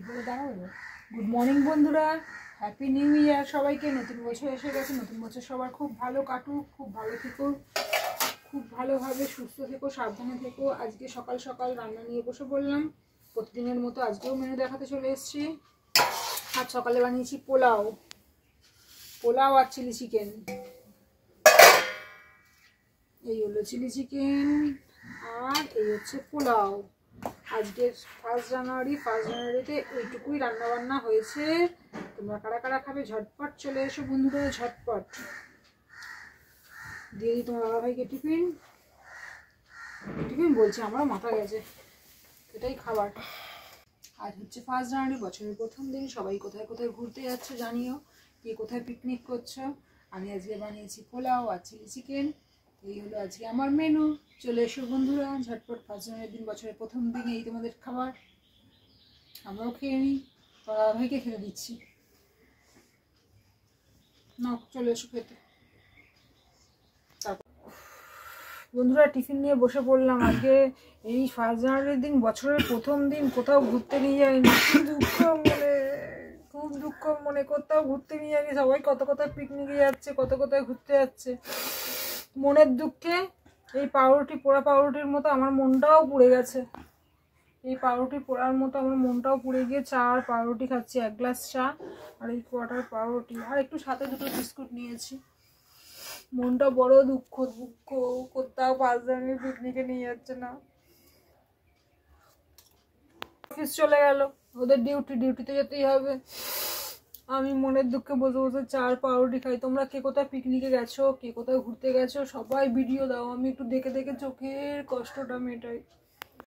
বলে দাঁড়াবো। Good morning বন্ধুরা, হ্যাপি নিউ ইয়ার সবাইকে। নতুন বছর এসে গেছে, নতুন বছর সবার খুব ভালো কাটুক, খুব ভালো থেকো, খুব ভালোভাবে সুস্থ থেকো, সাবধানে থেকো। আজকে সকাল সকাল রান্না নিয়ে বসে বললাম, প্রতিদিনের মতো আজকেও মেনু দেখাতে চলে এসেছি। আজ সকালে বানিয়েছি পোলাও আর চিলি চিকেন। এই হলো চিলি চিকেন আর এই হচ্ছে পোলাও। আজকের 1 জানুয়ারিতে এইটুকুই রান্না বান্না হয়েছে। তোমরা কারা কারা খাবে ঝটপট চলে এসো বন্ধুরা, ঝটপট দিয়ে দিই তোমার বাবা ভাইকে টিফিন বলছি, আমারও মাথা গেছে, এটাই খাবার। আজ হচ্ছে 1 জানুয়ারি, বছরের প্রথম দিন। সবাই কোথায় কোথায় ঘুরতে যাচ্ছ জানিও, কে কোথায় পিকনিক করছো। আমি আজকে বানিয়েছি পোলাও আর চিলি চিকেন। এই হলো আজকে আমার মেনু। চলে এসো বন্ধুরা ঝটপট। 1 জানুয়ারির দিন, বছরের প্রথম দিন, এই তোমাদের খাবার। আমরাও খেয়ে নিই, বাবা ভাইকে খেতে দিচ্ছি। না, চলে এসো খেতে। বন্ধুরা টিফিন নিয়ে বসে পড়লাম। আজকে এই 1 জানুয়ারির দিন, বছরের প্রথম দিন, কোথাও ঘুরতে নিয়ে যায়নি। খুব দুঃখ মনে, কোথাও ঘুরতে নিয়ে যায়নি। সবাই কত কোথায় পিকনিকে যাচ্ছে, কত কোথায় ঘুরতে যাচ্ছে। মনের দুঃখে এই পোড়া পাউরুটির মতো আমার মনটাও পুড়ে গেছে। এই পাউরুটি পোড়ার মতো আমার মনটাও পুড়ে গিয়ে চা আর পাউরুটি খাচ্ছি। 1 গ্লাস চা আর এই কোয়াটার পাউরুটি, আর একটু সাথে 2টো বিস্কুট নিয়েছি। মনটা বড় দুঃখ, কোথাও 5 জানুয়ারি পিকনিকে নিয়ে যাচ্ছে না। অফিস চলে গেল, ওদের ডিউটিতে যেতেই হবে। আমি মনের দুঃখে বসে বসে চা আর পাউরুটি খাই। তোমরা কে কোথায় পিকনিকে গেছো, কে কোথায় ঘুরতে গেছো, সবাই ভিডিও দাও, আমি একটু দেখে দেখে চোখের কষ্টটা মেটাই।